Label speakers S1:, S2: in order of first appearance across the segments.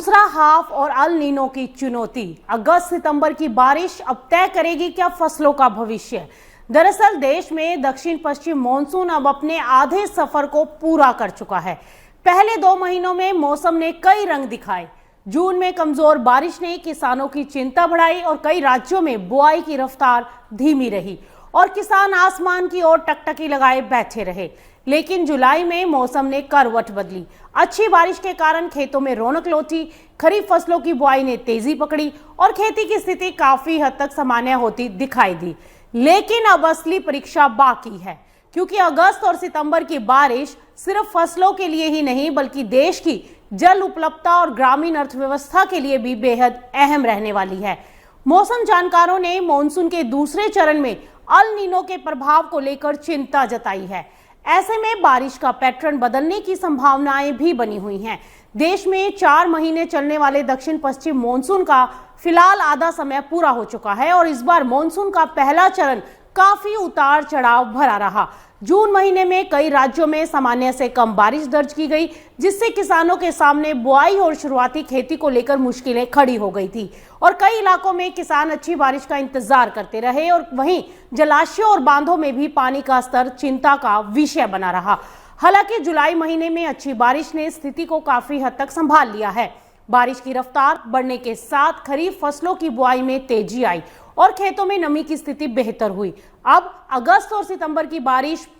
S1: दूसरा हाफ और El Nino की चुनौती। अगस्त सितंबर की बारिश अब तय करेगी क्या फसलों का भविष्य। दरअसल देश में दक्षिण पश्चिम मॉनसून अब अपने आधे सफर को पूरा कर चुका है। पहले 2 महीनों में मौसम ने कई रंग दिखाए। जून में कमजोर बारिश ने किसानों की चिंता बढ़ाई और कई राज्यों में बुआई की रफ्तार धीमी रही और किसान आसमान की ओर टकटकी लगाए बैठे रहे। लेकिन जुलाई में मौसम ने करवट बदली। अच्छी बारिश के कारण खेतों में रौनक लौटी, खरीफ फसलों की बुआई ने तेजी पकड़ी और खेती की स्थिति काफी हद तक सामान्य होती दिखाई दी। लेकिन अब असली परीक्षा बाकी है, क्योंकि अगस्त और सितंबर की बारिश सिर्फ फसलों के लिए ही नहीं बल्कि देश की जल उपलब्धता और ग्रामीण अर्थव्यवस्था के लिए भी बेहद अहम रहने वाली है। मौसम जानकारों ने मॉनसून के दूसरे चरण में अल नीनो के प्रभाव को लेकर चिंता जताई है। ऐसे में बारिश का पैटर्न बदलने की संभावनाएं भी बनी हुई हैं। देश में 4 महीने चलने वाले दक्षिण पश्चिम मॉनसून का फिलहाल आधा समय पूरा हो चुका है और इस बार मॉनसून का पहला चरण काफी उतार चढ़ाव भरा रहा। जून महीने में कई राज्यों में सामान्य से कम बारिश दर्ज की गई, जिससे किसानों के सामने बुआई और शुरुआती खेती को लेकर मुश्किलें खड़ी हो गई थी और कई इलाकों में किसान अच्छी बारिश का इंतजार करते रहे और वहीं जलाशयों और बांधों में भी पानी का स्तर चिंता का विषय बना रहा। हालांकि जुलाई महीने में अच्छी बारिश ने स्थिति को काफी हद तक संभाल लिया है। बारिश की रफ्तार बढ़ने के साथ खरीफ फसलों की बुआई में तेजी आई और खेतों में नमी की स्थिति बेहतर हुई। अब अगस्त और सितंबर की बारिश पर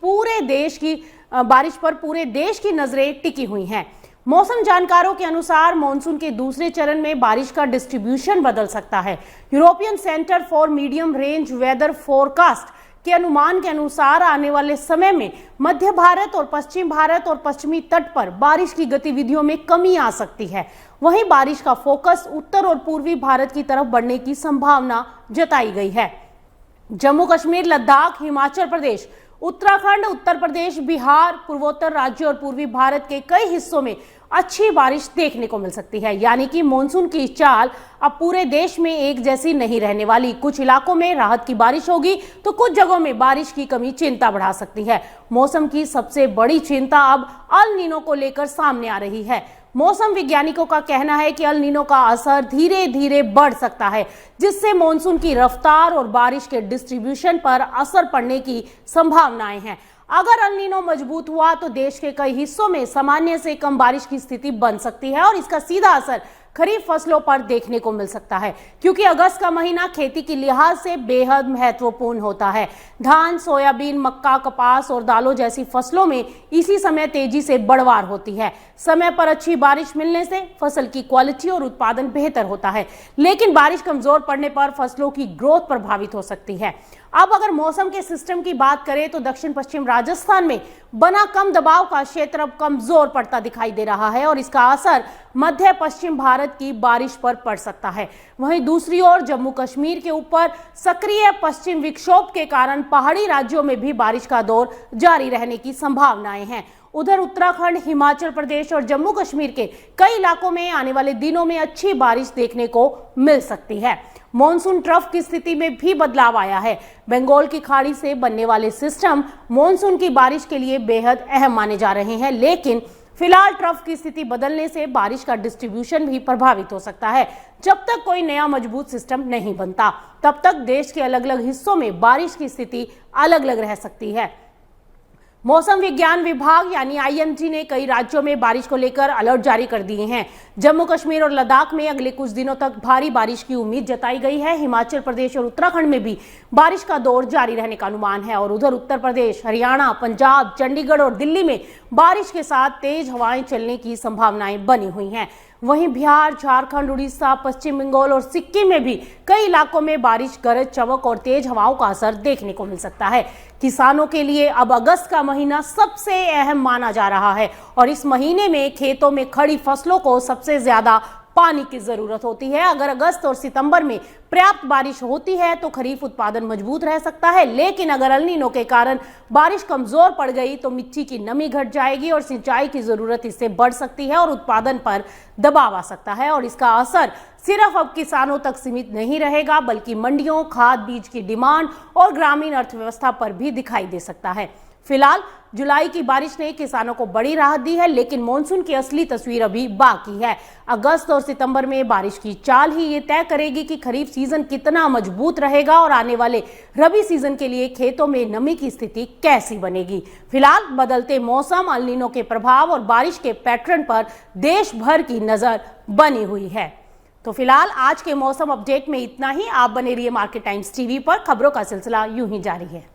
S1: पूरे देश की नजरें टिकी हुई हैं। मौसम जानकारों के अनुसार मॉनसून के दूसरे चरण में बारिश का डिस्ट्रीब्यूशन बदल सकता है। European centre for medium range weather forecast के अनुमान के अनुसार आने वाले समय में मध्य भारत और पश्चिमी तट पर बारिश की गतिविधियों में कमी आ सकती है। वहीं बारिश का फोकस उत्तर और पूर्वी भारत की तरफ बढ़ने की संभावना जताई गई है। जम्मू कश्मीर, लद्दाख, हिमाचल प्रदेश, उत्तराखंड, उत्तर प्रदेश, बिहार, पूर्वोत्तर राज्यों और पूर्वी भारत के कई हिस्सों में अच्छी बारिश देखने को मिल सकती है। यानी कि मॉनसून की चाल अब पूरे देश में एक जैसी नहीं रहने वाली। कुछ इलाकों में राहत की बारिश होगी तो कुछ जगहों में बारिश की कमी चिंता बढ़ा सकती है। मौसम की सबसे बड़ी चिंता अब अल नीनो को लेकर सामने आ रही है। मौसम वैज्ञानिकों का कहना है कि अल नीनो का असर धीरे धीरे बढ़ सकता है, जिससे मॉनसून की रफ्तार और बारिश के डिस्ट्रीब्यूशन पर असर पड़ने की संभावनाएं हैं। अगर अल नीनो मजबूत हुआ तो देश के कई हिस्सों में सामान्य से कम बारिश की स्थिति बन सकती है और इसका सीधा असर खरीफ फसलों पर देखने को मिल सकता है, क्योंकि अगस्त का महीना खेती की लिहाज से बेहद महत्वपूर्ण होता है। धान, सोयाबीन, मक्का, कपास और दालों जैसी फसलों में इसी समय तेजी से बढ़वार होती है। समय पर अच्छी बारिश मिलने से फसल की क्वालिटी और उत्पादन बेहतर होता है, लेकिन बारिश कमजोर पड़ने पर फसलों की ग्रोथ प्रभावित हो सकती है। अब अगर मौसम के सिस्टम की बात करें तो दक्षिण पश्चिम राजस्थान में बना कम दबाव का क्षेत्र अब कमजोर पड़ता दिखाई दे रहा है और इसका असर मध्य पश्चिम भारत की बारिश पर पड़ सकता है। वहीं दूसरी ओर जम्मू कश्मीर के ऊपर सक्रिय पश्चिम विक्षोभ के कारण पहाड़ी राज्यों में भी बारिश का दौर जारी रहने की संभावनाएं हैं। उधर उत्तराखंड, हिमाचल प्रदेश और जम्मू कश्मीर के कई इलाकों में आने वाले दिनों में अच्छी बारिश देखने को मिल सकती है। मॉनसून ट्रफ की स्थिति में भी बदलाव आया है। बंगाल की खाड़ी से बनने वाले सिस्टम मॉनसून की बारिश के लिए बेहद अहम माने जा रहे हैं, लेकिन फिलहाल ट्रफ की स्थिति बदलने से बारिश का डिस्ट्रीब्यूशन भी प्रभावित हो सकता है। जब तक कोई नया मजबूत सिस्टम नहीं बनता, तब तक देश के अलग अलग हिस्सों में बारिश की स्थिति अलग अलग रह सकती है। मौसम विज्ञान विभाग यानी IMD ने कई राज्यों में बारिश को लेकर अलर्ट जारी कर दिए हैं। जम्मू कश्मीर और लद्दाख में अगले कुछ दिनों तक भारी बारिश की उम्मीद जताई गई है। हिमाचल प्रदेश और उत्तराखंड में भी बारिश का दौर जारी रहने का अनुमान है और उधर उत्तर प्रदेश, हरियाणा, पंजाब, चंडीगढ़ और दिल्ली में बारिश के साथ तेज हवाएं चलने की संभावनाएं बनी हुई हैं। वहीं बिहार, झारखंड, उड़ीसा, पश्चिम बंगाल और सिक्किम में भी कई इलाकों में बारिश, गरज चमक और तेज हवाओं का असर देखने को मिल सकता है। किसानों के लिए अब अगस्त का महीना सबसे अहम माना जा रहा है और इस महीने में खेतों में खड़ी फसलों को सबसे ज्यादा पानी की जरूरत होती है। अगर अगस्त और सितंबर में पर्याप्त बारिश होती है तो खरीफ उत्पादन मजबूत रह सकता है, लेकिन अगर अल नीनो के कारण बारिश कमजोर पड़ गई तो मिट्टी की नमी घट जाएगी और सिंचाई की जरूरत इससे बढ़ सकती है और उत्पादन पर दबाव आ सकता है और इसका असर सिर्फ अब किसानों तक सीमित नहीं रहेगा बल्कि मंडियों, खाद बीज की डिमांड और ग्रामीण अर्थव्यवस्था पर भी दिखाई दे सकता है। फिलहाल जुलाई की बारिश ने किसानों को बड़ी राहत दी है, लेकिन मॉनसून की असली तस्वीर अभी बाकी है। अगस्त और सितंबर में बारिश की चाल ही ये तय करेगी कि खरीफ सीजन कितना मजबूत रहेगा और आने वाले रबी सीजन के लिए खेतों में नमी की स्थिति कैसी बनेगी। फिलहाल बदलते मौसम, अल नीनो के प्रभाव और बारिश के पैटर्न पर देश भर की नजर बनी हुई है। तो फिलहाल आज के मौसम अपडेट में इतना ही। आप बने रहिए मार्केट टाइम्स टीवी पर। खबरों का सिलसिला यूं ही जारी है।